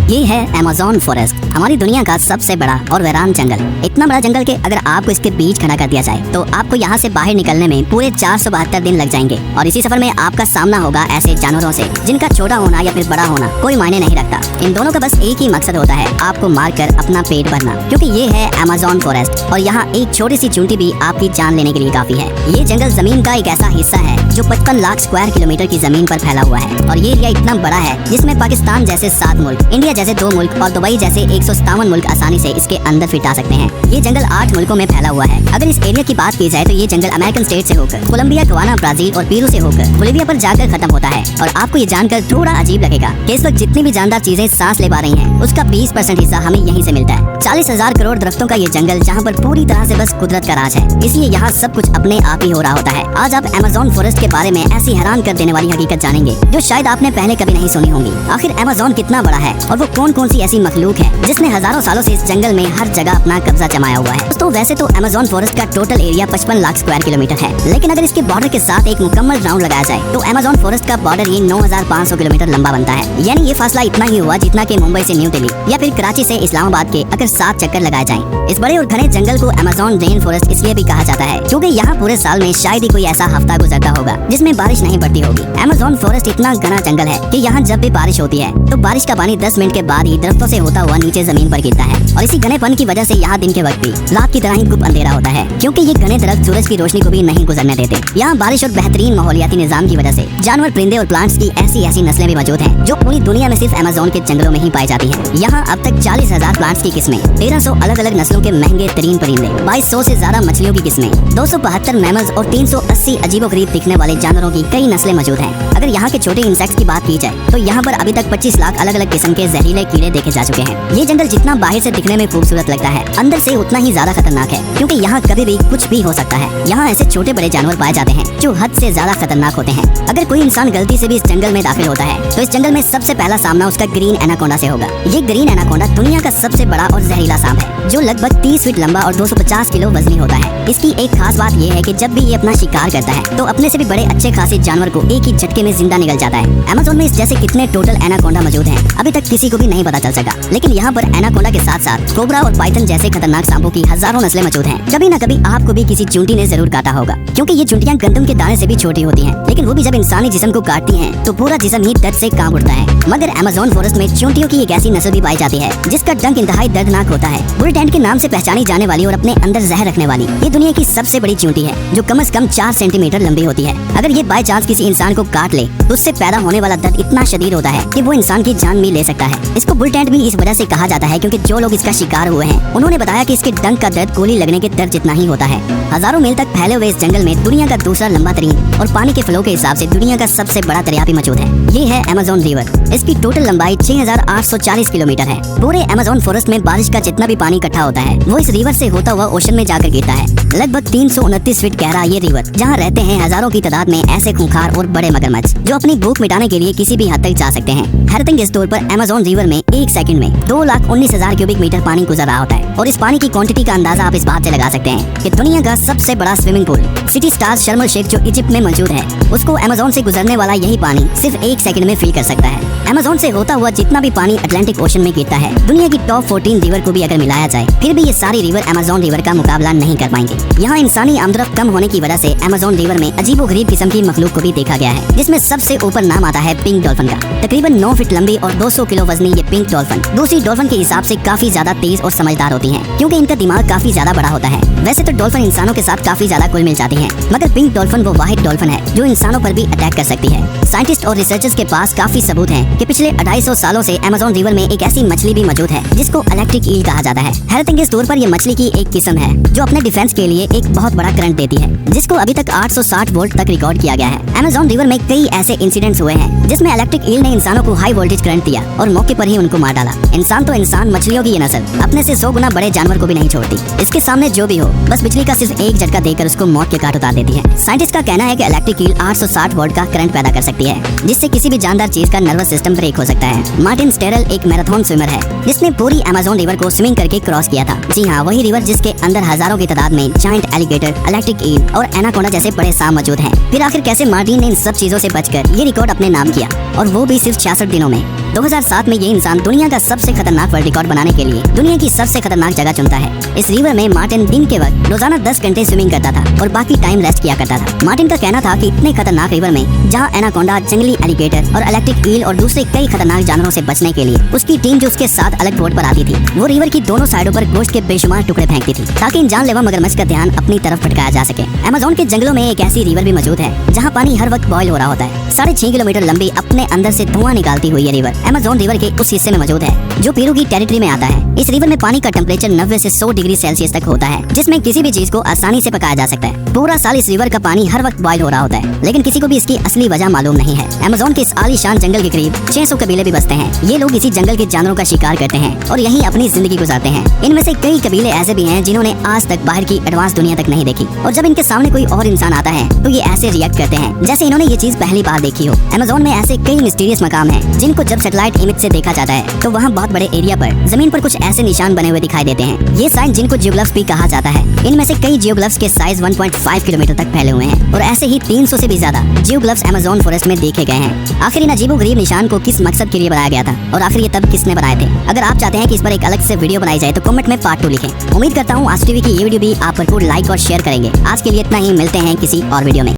ये है Amazon forest, हमारी दुनिया का सबसे बड़ा और वीरान जंगल। इतना बड़ा जंगल कि अगर आपको इसके बीच खड़ा कर दिया जाए तो आपको यहाँ से बाहर निकलने में पूरे 472 दिन लग जाएंगे। और इसी सफर में आपका सामना होगा ऐसे जानवरों से जिनका छोटा होना या फिर बड़ा होना कोई मायने नहीं रखता। इन दोनों का बस एक ही मकसद होता है, आपको मारकर अपना पेट भरना, क्योंकि ये है अमेज़न फॉरेस्ट और यहाँ एक छोटी सी चूंटी भी आपकी जान लेने के लिए काफी है। ये जंगल जमीन का एक ऐसा हिस्सा है जो 55 लाख स्क्वायर किलोमीटर की जमीन पर फैला हुआ है और ये एरिया इतना बड़ा है जिसमें पाकिस्तान जैसे 7 मुल्क, इंडिया जैसे 2 मुल्क और दुबई जैसे 157 मुल्क आसानी से इसके अंदर फिट आ सकते हैं। ये जंगल 8 मुल्कों में फैला हुआ है। अगर इस एरिया की बात की जाए तो ये जंगल अमेरिकन स्टेट से होकर कोलंबिया, गवाना, ब्राजील और पेरू से होकर बोलिविया पर जाकर खत्म होता है। और आपको ये जानकर थोड़ा अजीब लगेगा कि इस वक्त जितनी भी जानदार चीजें सांस ले पा रही हैं, उसका 20% हिस्सा हमें यहीं से मिलता है। 40,000 करोड़ दरख्तों का ये जंगल जहाँ पर पूरी तरह से बस कुदरत का राज है, इसलिए यहाँ सब कुछ अपने आप ही हो रहा होता है। आज आप अमेज़न फॉरेस्ट के बारे में ऐसी हैरान कर देने वाली हकीकत जानेंगे जो शायद आपने पहले कभी नहीं सुनी होंगी। आखिर अमेज़न कितना बड़ा है और वो कौन कौन सी ऐसी मखलूक है जिसने हजारों सालों से इस जंगल में हर जगह अपना कब्जा जमाया हुआ है। तो वैसे तो अमेज़न फॉरेस्ट का total area 55 lakh square kilometre है, लेकिन अगर इसके बॉर्डर के साथ एक मुकम्मल राउंड लगाया जाए तो अमेज़न फॉरेस्ट का बॉर्डर ये 9,500 किलोमीटर लंबा बनता है। यानी ये फासला इतना ही हुआ जितना कि मुंबई से न्यू दिल्ली या फिर कराची से इस्लामाबाद के अगर 7 चक्कर लगाए जाएं। इस बड़े और घने जंगल को अमेज़न रेन फॉरेस्ट इसलिए भी कहा जाता है क्योंकि यहाँ पूरे साल में शायद ही कोई ऐसा हफ्ता गुजरता होगा जिसमें बारिश नहीं पड़ती होगी। अमेज़न फॉरेस्ट इतना घना जंगल है कि यहाँ जब भी बारिश होती है तो बारिश का पानी 10 मिनट के बाद ही दरख्तों से होता हुआ नीचे जमीन पर गिरता है। और इसी घनेपन की वजह से यहाँ दिन के वक्त भी रात की तरह ही गुप अंधेरा होता है, क्योंकि ये घने दरख्त सूरज की रोशनी को भी नहीं गुजरने देते। यहाँ बारिश और बेहतरीन माहौलियाती निजाम की वजह से जानवर, परिंदे और प्लांट्स की ऐसी नस्लें भी मौजूद हैं जो पूरी दुनिया में सिर्फ अमेज़न के जंगलों में ही पाई जाती हैं। यहाँ अब तक 40,000 प्लांट्स की किस्में, 1300 अलग अलग नस्लों के महंगे तरीन परिंदे, 2200 से ज्यादा मछलियों की किस्में, 272 मैमल्स और 380 अजीबोगरीब दिखने वाले जानवरों की कई नस्लें मौजूद हैं। अगर यहाँ के छोटे इंसेक्ट्स की बात की जाए तो यहाँ पर अभी तक 25 लाख अलग अलग किस्म के जहरीले कीड़े देखे जा चुके हैं। ये जंगल जितना बाहर से दिखने में खूबसूरत लगता है, अंदर से उतना ही ज्यादा खतरनाक है, क्योंकि यहाँ कभी भी कुछ भी हो सकता है। यहाँ ऐसे छोटे बड़े जानवर पाए जाते हैं जो हद से ज्यादा खतरनाक होते हैं। अगर कोई इंसान गलती से भी इस जंगल में दाखिल होता है तो इस जंगल में सबसे पहला सामना उसका ग्रीन एनाकोंडा से होगा। ये ग्रीन एनाकोंडा दुनिया का सबसे बड़ा और जहरीला सांप है जो लगभग 30 फीट लंबा और 250 किलो वजनी होता है। इसकी एक खास बात यह है कि जब भी ये अपना शिकार करता है तो अपने से भी बड़े अच्छे खासे जानवर को एक ही झटके में जिंदा निगल जाता है। अमेज़न में इस जैसे कितने टोटल एनाकोंडा मौजूद हैं अभी तक किसी को भी नहीं पता चल सका, लेकिन यहाँ पर एनाकोंडा के साथ साथ कोबरा और पाइथन जैसे खतरनाक सांपों की हजारों नस्लें मौजूद हैं। कभी न कभी आपको भी किसी चूंटी ने जरूर काटा होगा, क्योंकि ये चूंटियां गंदम के दाने से भी छोटी होती हैं, लेकिन वो भी जब इंसानी जिस्म को काटती हैं तो पूरा जिस्म ही दर्द से कांप उठता है। मगर अमेज़न फॉरेस्ट में चूंटियों की एक ऐसी नस्ल भी पाई जाती है जिसका डंक इंतहाई दर्दनाक होता है। बुलडैंड के नाम से पहचानी जाने वाली और अपने अंदर जहर रखने वाली ये दुनिया की सबसे बड़ी चूंटी है जो कम से कम 4 सेंटीमीटर लंबी होती है। अगर ये बाय चांस किसी इंसान को काट ले तो उससे पैदा होने वाला दर्द इतना शदीद होता है कि वो इंसान की जान भी ले सकता है। इसको बुलडैंड भी इस वजह से कहा जाता है क्योंकि जो लोग इसका शिकार हुए हैं उन्होंने बताया कि इसके डंक का दर्द गोली लगने के दर्द जितना ही होता है। हजारों मील तक फैले हुए इस जंगल में दुनिया का दूसरा लंबा तरीन और पानी के फ्लो के हिसाब से दुनिया का सबसे बड़ा दरिया भी मौजूद है। ये है अमेज़न रिवर। इसकी टोटल लंबाई 6,840 किलोमीटर है। पूरे अमेज़न फॉरेस्ट में बारिश का जितना भी पानी इकट्ठा होता है वो इस रिवर से होता हुआ ओशन में जाकर गिरता है। लगभग 329 फीट गहरा ये रिवर, जहाँ रहते हैं हजारों की तादाद में ऐसे खूंखार और बड़े मगरमच्छ जो अपनी भूख मिटाने के लिए किसी भी हद तक जा सकते हैं। हैरतंग इस तौर पर अमेज़न रिवर में 1 सेकंड में 2,19,000 क्यूबिक मीटर पानी गुजर रहा होता है। और इस पानी की क्वांटिटी का अंदाजा आप इस बात से लगा सकते हैं कि दुनिया का सबसे बड़ा स्विमिंग पूल सिटी स्टार्स शर्म एल शेख जो इजिप्ट में मौजूद है, उसको अमेज़न से गुजरने वाला यही पानी सिर्फ 1 सेकंड में फिल कर सकता है। अमेज़न से होता हुआ जितना भी पानी अटलांटिक ओशन में गिरता है, दुनिया की टॉप 14 रिवर को भी अगर मिलाया जाए फिर भी ये सारी रिवर अमेज़न रिवर का मुकाबला नहीं कर पाएंगे। यहाँ इंसानी आमदरफ्त कम होने की वजह से अमेज़न रिवर में अजीबोगरीब किस्म की मखलूक को भी देखा गया है, जिसमें सबसे ऊपर नाम आता है पिंक डॉल्फिन का। तकरीबन 9 फीट लंबी और 200 किलो वजनी ये पिंक डॉल्फिन दूसरी डॉल्फिन के हिसाब से काफी ज्यादा तेज और समझदार होती हैं, क्योंकि इनका दिमाग काफी ज्यादा बड़ा होता है। वैसे तो डॉल्फिन इंसानों के साथ काफी ज्यादा घुल मिल जाती हैं, मगर पिंक डॉल्फिन वो वाहिद डॉल्फिन है जो इंसानों पर भी अटैक कर सकती है। साइंटिस्ट और रिसर्चर्स के पास काफी सबूत हैं कि पिछले 250 सालों से अमेज़न रिवर में एक ऐसी मछली भी मौजूद है जिसको इलेक्ट्रिक ईल कहा जाता है। हैरतंग इस तौर पर ये मछली की एक किस्म है जो अपने डिफेंस के लिए एक बहुत बड़ा करंट देती है, जिसको अभी तक 860 वोल्ट तक रिकॉर्ड किया गया है। अमेज़न रिवर में कई ऐसे इंसिडेंट्स हुए हैं जिसमें इलेक्ट्रिक ईल ने इंसानों को हाई वोल्टेज करंट दिया और मौके पर ही उनको मार डाला। इंसान तो इंसान, मछलियों की ये नस्ल अपने से 100 गुना बड़े जानवर को भी नहीं छोड़ती। इसके सामने जो भी हो बस बिजली का सिर्फ एक झटका देकर उसको मौत के घाट उतार देती है। साइंटिस्ट का कहना है कि इलेक्ट्रिक ईल 860 वोल्ट का करंट पैदा कर सकती है, जिससे किसी भी जानदार चीज का नर्वस सिस्टम ब्रेक हो सकता है। मार्टिन स्टेरल एक मैराथन स्विमर है जिसने पूरी अमेज़न रिवर को स्विमिंग करके क्रॉस किया था। जी हाँ, वही रिवर जिसके अंदर हजारों की तादाद में जायंट एलिगेटर, इलेक्ट्रिक ईल और एनाकोंडा जैसे बड़े सांप मौजूद हैं। फिर आखिर कैसे मार्टिन ने इन सब चीजों से बचकर ये रिकॉर्ड अपने नाम किया, और वो भी सिर्फ 66 दिनों में। 2007 में ये इंसान दुनिया का सबसे खतरनाक वर्ल्ड रिकॉर्ड बनाने के लिए दुनिया की सबसे खतरनाक जगह चुनता है। इस रिवर में मार्टिन दिन के वक्त रोजाना 10 घंटे स्विमिंग करता था और बाकी टाइम रेस्ट किया करता था। मार्टिन का कहना था कि इतने खतरनाक रिवर में जहाँ एनाकोंडा, जंगली एलिगेटर और इलेक्ट्रिक ईल और दूसरे कई खतरनाक जानवरों से बचने के लिए उसकी टीम जो उसके साथ अलग बोट पर आती थी, वो रिवर की दोनों साइडों पर गोश्त के बेशुमार टुकड़े फेंकती थी ताकि इन जानलेवा मगरमच्छ का ध्यान अपनी तरफ भटकाया जा सके। अमेज़न के जंगलों में एक ऐसी रिवर भी मौजूद है जहाँ पानी हर वक्त बॉयल हो रहा होता है। 6.5 किलोमीटर लंबी अपने अंदर से धुआं निकालती हुई ये रिवर अमेज़न रिवर के उस हिस्से में मौजूद है जो पेरू की टेरिटरी में आता है। इस रिवर में पानी का टेम्परेचर 90 से 100 डिग्री सेल्सियस तक होता है, जिसमें किसी भी चीज को आसानी से पकाया जा सकता है। पूरा साल इस रिवर का पानी हर वक्त बॉयल हो रहा होता है, लेकिन किसी को भी इसकी असली वजह मालूम नहीं है। अमेज़न के इस आलीशान जंगल के करीब 600 कबीले भी बसते हैं। ये लोग इसी जंगल के जानवरों का शिकार करते हैं और यहीं अपनी जिंदगी गुजारते हैं। इनमें से कई कबीले ऐसे भी हैं जिन्होंने आज तक बाहर की एडवांस दुनिया तक नहीं देखी, और जब इनके सामने कोई और इंसान आता है तो ये ऐसे रिएक्ट करते हैं जैसे इन्होंने ये चीज पहली बार देखी हो। अमेज़न में ऐसे कई मिस्टीरियस मकाम हैं जिनको जब सैटेलाइट इमेज से देखा जाता है तो वहाँ बहुत बड़े एरिया पर जमीन पर कुछ ऐसे निशान बने हुए दिखाई देते हैं। ये साइन जिनको जियोग्लिफ्स भी कहा जाता है। इनमें से कई जियोग्लिफ्स के साइज 1.5 किलोमीटर तक फैले हुए हैं और ऐसे ही 300 से भी ज्यादा जियोग्लिफ्स अमेज़न फॉरेस्ट में देखे गए हैं। आखिर इन अजीबोगरीब निशान को किस मकसद के लिए बनाया गया था और आखिर ये तब किसने बनाए थे? अगर आप चाहते हैं कि इस पर एक अलग से वीडियो बनाई जाए तो कमेंट में पार्ट 2 लिखें। उम्मीद करता हूँ आज टीवी की ये वीडियो भी आप भरपूर लाइक और शेयर करेंगे। आज के लिए इतना ही, मिलते हैं किसी और वीडियो में।